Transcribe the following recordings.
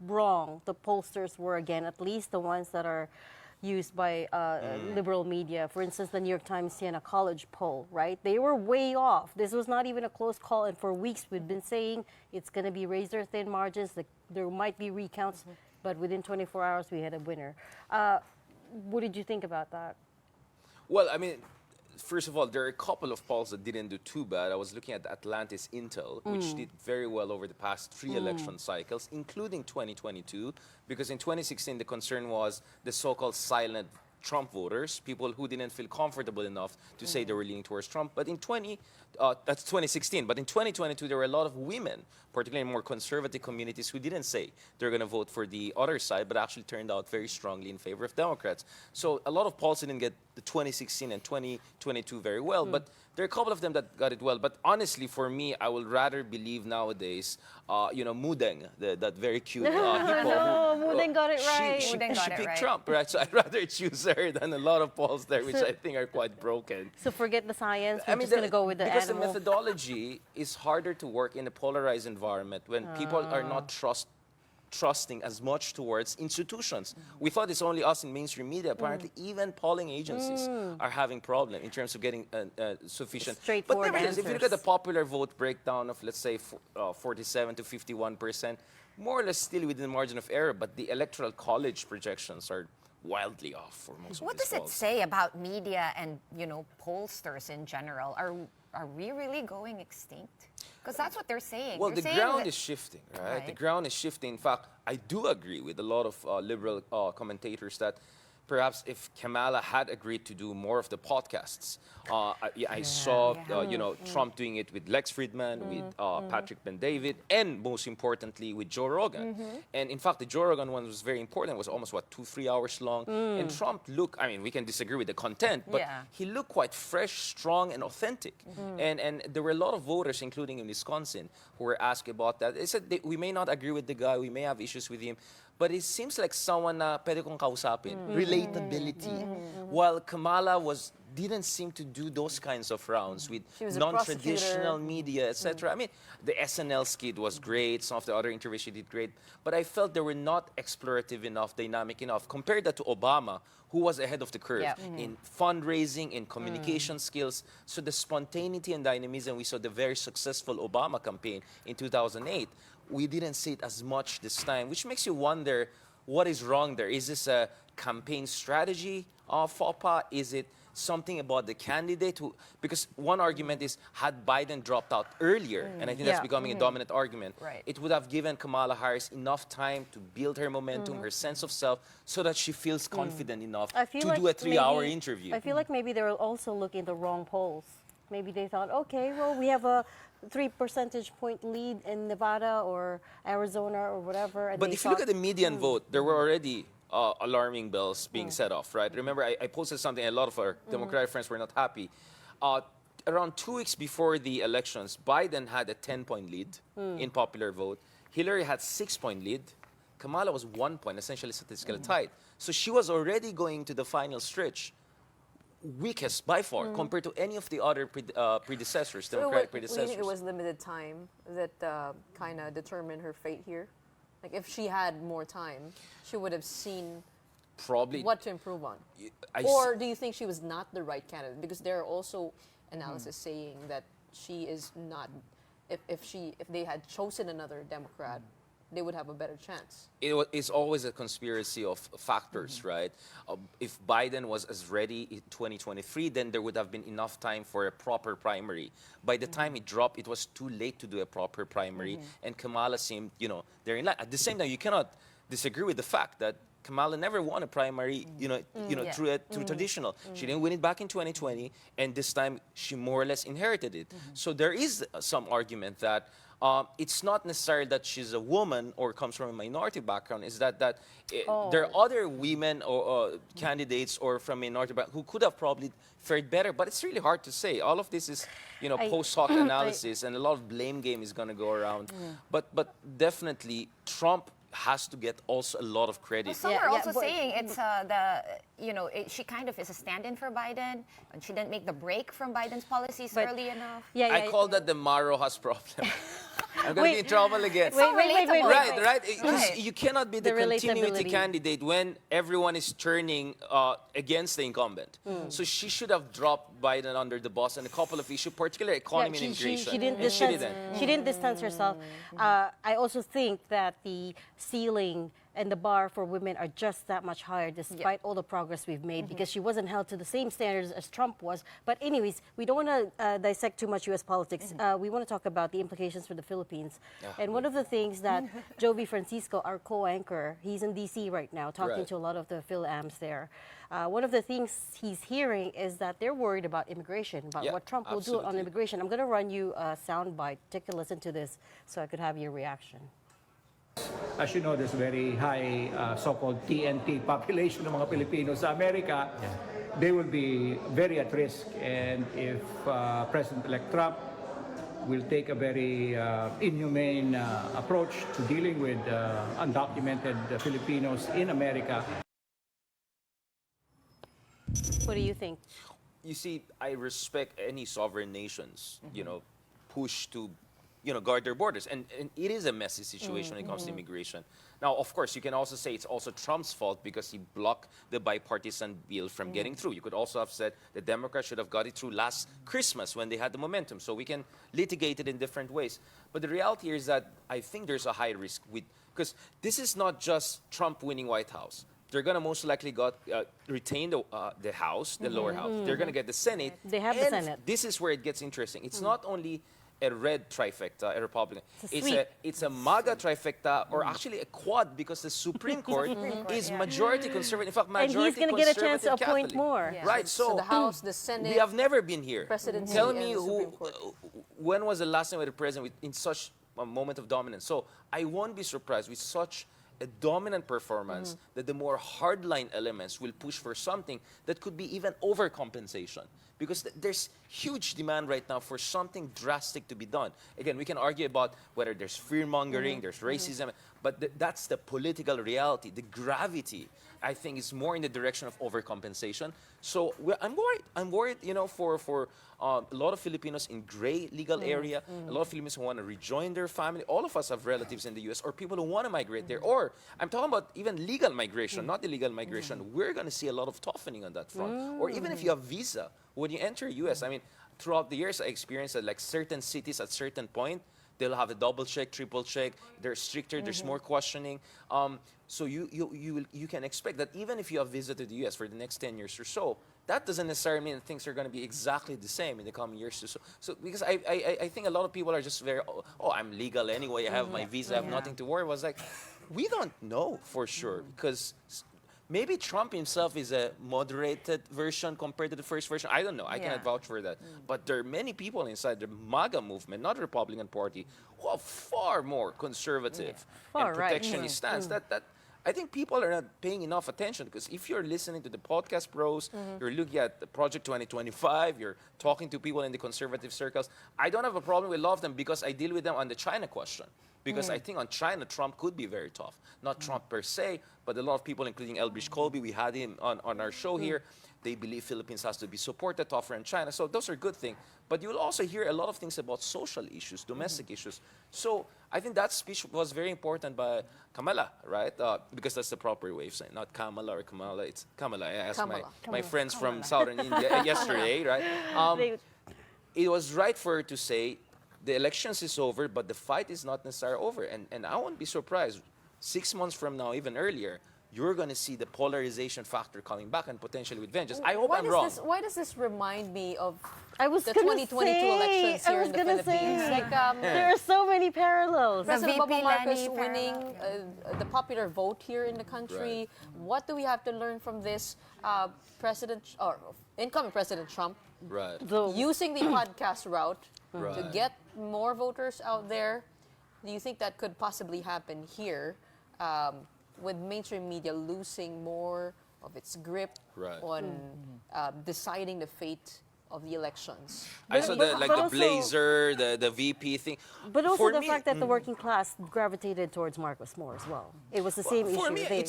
wrong the pollsters were again, at least the ones that are used by liberal media. For instance, the New York Times Siena College poll, right? They were way off. This was not even a close call, and for weeks we've been saying it's going to be razor-thin margins. There might be recounts, but within 24 hours we had a winner. What did you think about that? Well, I mean, first of all, there are a couple of polls that didn't do too bad. I was looking at Atlantis Intel, which did very well over the past 3 election cycles, including 2022, because in 2016, the concern was the so-called silent Trump voters, people who didn't feel comfortable enough to say they were leaning towards Trump. But in that's 2016. But in 2022, there were a lot of women, particularly in more conservative communities, who didn't say they're going to vote for the other side, but actually turned out very strongly in favor of Democrats. So a lot of polls didn't get the 2016 and 2022 very well, but there are a couple of them that got it well. But honestly, for me, I would rather believe nowadays, Mudeng, that very cute hippo. No, Mudeng got it right. She Mudeng got it picked right. Trump, right? So I'd rather choose her than a lot of polls there, which I think are quite broken. So forget the science. We're just going to go with the because animal. the methodology is harder to work in a polarized environment when people are not trusting as much towards institutions. We thought it's only us in mainstream media. Apparently, even polling agencies are having problem in terms of getting sufficient. Straightforward But nevertheless, if you look at the answers. popular vote breakdown of, let's say, 47 to 51%, more or less still within the margin of error, but the electoral college projections are wildly off for most What of these does it polls. say about media and, pollsters in general? Are we really going extinct? Because that's what they're saying. Well, They're the saying ground that- is shifting, right? Right. The ground is shifting. In fact, I do agree with a lot of liberal commentators that perhaps if Kamala had agreed to do more of the podcasts, I saw Trump doing it with Lex Fridman, with Patrick Ben-David, and most importantly with Joe Rogan. And in fact, the Joe Rogan one was very important. It was almost 2-3 hours long. And Trump looked, I mean, we can disagree with the content, but he looked quite fresh, strong, and authentic. And there were a lot of voters, including in Wisconsin, who were asked about that. They said we may not agree with the guy, we may have issues with him, but it seems like someone na pwede kong kausapin. Relatability. While Kamala didn't seem to do those kinds of rounds with was a non-traditional prosecutor. media, etc. I mean, the SNL skit was great. Some of the other interviews she did great. But I felt they were not explorative enough, dynamic enough. Compared that to Obama, who was ahead of the curve Yep. in fundraising, in communication skills. So the spontaneity and dynamism, we saw the very successful Obama campaign in 2008. We didn't see it as much this time, which makes you wonder what is wrong there. Is this a campaign strategy faux pas? Is it something about the candidate who, because one argument is had Biden dropped out earlier, and I think that's becoming a dominant argument, Right. it would have given Kamala Harris enough time to build her momentum, her sense of self, so that she feels confident enough I feel to like do a 3-hour maybe- interview. I feel like maybe they were also looking at the wrong polls. Maybe they thought, okay, well, we have a 3 percentage point lead in Nevada or Arizona or whatever. And But they if you look thought, at the median vote, there were already alarming bells being set off, right? Remember, I posted something, a lot of our Democratic friends were not happy. Around 2 weeks before the elections, Biden had a 10-point lead in popular vote. Hillary had 6-point lead. Kamala was 1 point, essentially statistically tied. So she was already going to the final stretch, weakest by far, compared to any of the other predecessors, Democratic Do you predecessors. think it was limited time that kind of determined her fate here? Like, if she had more time, she would have seen Probably. what to improve on. Or do you think she was not the right candidate? Because there are also analysis saying that she is not. If they had chosen another Democrat, they would have a better chance. It's always a conspiracy of factors, right? If Biden was as ready in 2023, then there would have been enough time for a proper primary. By the time it dropped, it was too late to do a proper primary, and Kamala seemed, they're in line. At the same time, you cannot disagree with the fact that Kamala never won a primary, through traditional. She didn't win it back in 2020, and this time she more or less inherited it. So there is some argument that it's not necessarily that she's a woman or comes from a minority background. Is that there are other women or candidates or from minority background who could have probably fared better, but it's really hard to say. All of this is, post hoc analysis, and a lot of blame game is going to go around. But definitely Trump has to get also a lot of credit. Some Yeah, are yeah, also but- saying it's she kind of is a stand-in for Biden, and she didn't make the break from Biden's policies But- early enough. yeah, I call that the Maro has problem. I'm going to be in trouble again. so relatable. Right. Because Right. you cannot be the The continuity relatability. candidate when everyone is turning against the incumbent. So she should have dropped Biden under the bus on a couple of issues, particularly economy and immigration. She didn't And she distance. didn't. She didn't distance herself. I also think that the ceiling and the bar for women are just that much higher, despite all the progress we've made, because she wasn't held to the same standards as Trump was. But anyways, we don't want to dissect too much U.S. politics. We want to talk about the implications for the Philippines. And one of the things that Jovi Francisco, our co-anchor, he's in D.C. right now, talking Right. to a lot of the Fil-Ams there. One of the things he's hearing is that they're worried about immigration, about Yeah, what Trump will do on absolutely. immigration. I'm going to run you a soundbite. Take a listen to this so I could have your reaction. As you know, there's a very high so-called TNT population ng mga Filipinos sa Amerika. They will be very at risk. And if President-elect Trump will take a very inhumane approach to dealing with undocumented Filipinos in America. What do you think? You see, I respect any sovereign nations, push to, guard their borders. And it is a messy situation when it comes to immigration. Now, of course, you can also say it's also Trump's fault because he blocked the bipartisan bill from getting through. You could also have said the Democrats should have got it through last Christmas when they had the momentum. So we can litigate it in different ways. But the reality here is that I think there's a high risk because this is not just Trump winning White House. They're going to most likely retain the House, the lower house. They're going to get the Senate. They have the And Senate. This is where it gets interesting. It's not only a red trifecta, a Republican. It's a It's a MAGA trifecta, or actually a quad, because the Supreme Court is majority conservative. In fact, And majority he's going to get a chance to conservative appoint Catholic. more. Yeah. Right, So the House, the Senate, we have never been here. presidency, Tell and me the Supreme Court. when was the last time we had a president in such a moment of dominance? So I won't be surprised with such a dominant performance that the more hardline elements will push for something that could be even overcompensation. Because there's huge demand right now for something drastic to be done. Again, we can argue about whether there's fear-mongering, there's racism, but that's the political reality. The gravity, I think, is more in the direction of overcompensation. So I'm worried. I'm worried, for a lot of Filipinos in gray legal area, a lot of Filipinos who want to rejoin their family. All of us have relatives in the U.S. or people who want to migrate there. Or I'm talking about even legal migration, not illegal migration. We're going to see a lot of toughening on that front. Or even if you have visa, when you enter U.S., I mean, throughout the years, I experienced that like certain cities at certain point, they'll have a double check, triple check. They're stricter. There's more questioning. So you can expect that even if you have visited the U.S. for the next 10 years or so, that doesn't necessarily mean that things are going to be exactly the same in the coming years or so. So because I think a lot of people are just very, I'm legal anyway. I have my visa. I have nothing to worry about. It's like, we don't know for sure because maybe Trump himself is a moderated version compared to the first version. I don't know. I cannot vouch for that. But there are many people inside the MAGA movement, not the Republican Party, who are far more conservative Far and right. protectionist stance. That I think people are not paying enough attention because if you're listening to the podcast pros, you're looking at the Project 2025, you're talking to people in the conservative circles. I don't have a problem with all of them because I deal with them on the China question. Because I think on China, Trump could be very tough. Not Trump per se, but a lot of people, including Elbridge Colby, we had him on our show here. They believe Philippines has to be supported tougher than China. So those are good things. But you'll also hear a lot of things about social issues, domestic issues. So I think that speech was very important by Kamala, right? Because that's the proper way of saying it. Not Kamala or Kamala. It's Kamala. I asked my friends from southern India yesterday, right? It was right for her to say, the elections is over, but the fight is not necessarily over. And I won't be surprised. 6 months from now, even earlier, you're going to see the polarization factor coming back and potentially with vengeance. I hope I'm wrong. Why does this remind me of I was the gonna 2022 say, elections I here was in the gonna Philippines? say. Like, There are so many parallels. President VP Bongbong Marcos Lenny winning parallel, the popular vote here in the country. What do we have to learn from this? Incoming President Trump Right. using the podcast route to Right. get more voters out there. Do you think that could possibly happen here with mainstream media losing more of its grip Right. on deciding the fate of the elections? I saw the but also- blazer, the VP thing. But also For the me- fact that the working class gravitated towards Marcos more as well. It was the same For issue. me,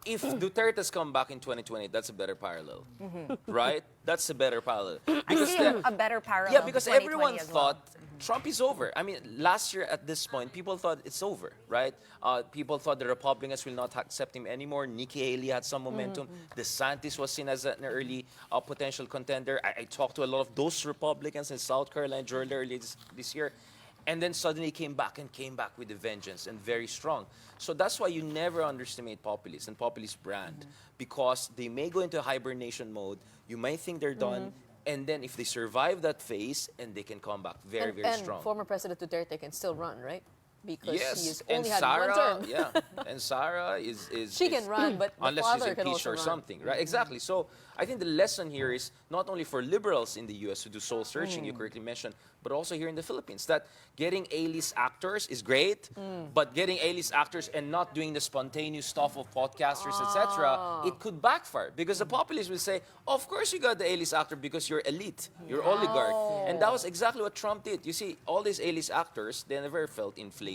if Duterte's come back in 2020, that's a better parallel, right? That's a better parallel. I see a better parallel. Yeah, because to 2020 everyone as well. thought Trump is over. I mean, last year at this point, people thought it's over, right? People thought the Republicans will not accept him anymore. Nikki Haley had some momentum. DeSantis was seen as an early potential contender. I talked to a lot of those Republicans in South Carolina, Georgia earlier this year. And then suddenly came back with a vengeance and very strong. So that's why you never underestimate populists and populist brand because they may go into hibernation mode. You might think they're done. And then if they survive that phase, and they can come back very strong. And former President Duterte can still run, right? Because Yes, he's and only had Sarah, one term. yeah, and Sarah is She can run, but the unless father she's can impeached also or run. something, right? Exactly. So I think the lesson here is not only for liberals in the U.S. to do soul searching, you correctly mentioned, but also here in the Philippines, that getting A-list actors is great, but getting A-list actors and not doing the spontaneous stuff of podcasters, etc., it could backfire because the populists will say, of course you got the A-list actor because you're elite, you're oligarch, and that was exactly what Trump did. You see, all these A-list actors, they never felt inflation.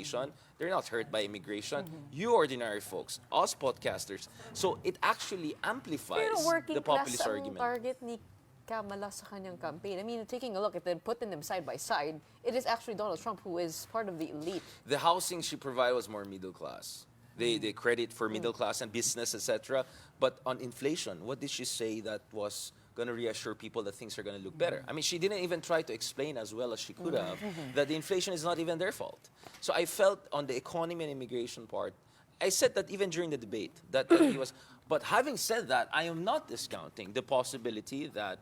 They're not hurt by immigration. You ordinary folks, us podcasters. So it actually amplifies Pero working the class populist ang argument. target ni Kamala sa kanyang campaign. I mean, taking a look at them, putting them side by side, it is actually Donald Trump who is part of the elite. The housing she provided was more middle class. They credit for middle class and business, etc. But on inflation, what did she say that was going to reassure people that things are going to look better? I mean, she didn't even try to explain as well as she could have that the inflation is not even their fault. So I felt on the economy and immigration part, I said that even during the debate, that he was. But having said that, I am not discounting the possibility that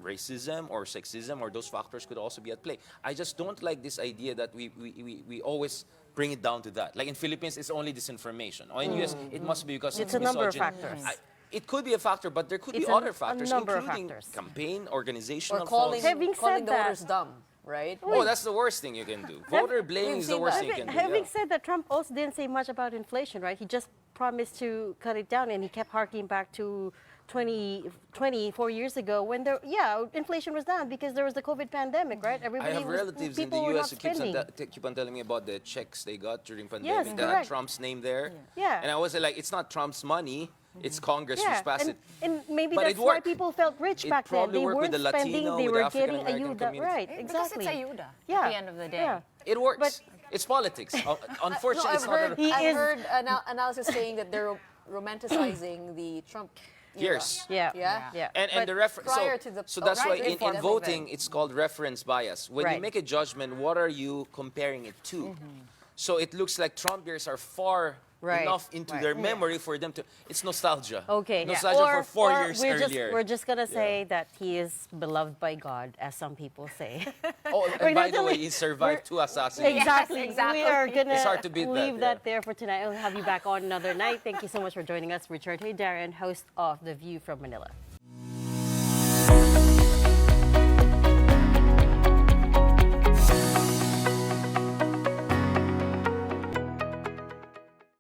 racism or sexism or those factors could also be at play. I just don't like this idea that we always bring it down to that. Like in Philippines, it's only disinformation. Or in US, it must be because It's it's a number of misogyny. factors. It could be a factor, but there could It's be a- other a factors, number of including factors. campaign, organizational Or calling, faults. Having calling said the that- voters dumb, right? Oh, that's the worst thing you can do. Voter blaming is the seen worst that. thing you can do. Having yeah. said that, Trump also didn't say much about inflation, right? He just promised to cut it down, and he kept harking back to 24 years ago when inflation was down because there was the COVID pandemic, right? I Everybody have relatives in the people were U.S. not who spending. keep on telling me about the checks they got during pandemic that had correct. Trump's name there. Yeah. And I was like, it's not Trump's money, it's Congress who's passed it. and maybe But that's it why worked. people felt rich It back then. probably They worked with weren't the spending, Latino, they with were the getting African-American ayuda. community. Right, exactly. Because it's ayuda Yeah. at the end of the day. Yeah. It works. But- It's politics. Unfortunately, I've it's not. heard, He I've is- heard analysis saying that they're romanticizing the Trump era. Years. Yeah. Yeah? Yeah. And the reference. prior to the- So that's right, why right, in for them voting, even. it's called reference bias. When you Right. make a judgment, what are you comparing it to? So it looks like Trump years are far Right, enough into right. their memory for them to. It's nostalgia. Okay. Nostalgia for 4 years we're earlier. We're just gonna say that he is beloved by God, as some people say. Oh, We're and by not the way, doing- he survived 2 assassinations. Exactly. exactly. We are gonna It's hard to beat that, leave yeah. that there for tonight. We'll have you back on another night. Thank you so much for joining us, Richard Heydarian, host of The View from Manila.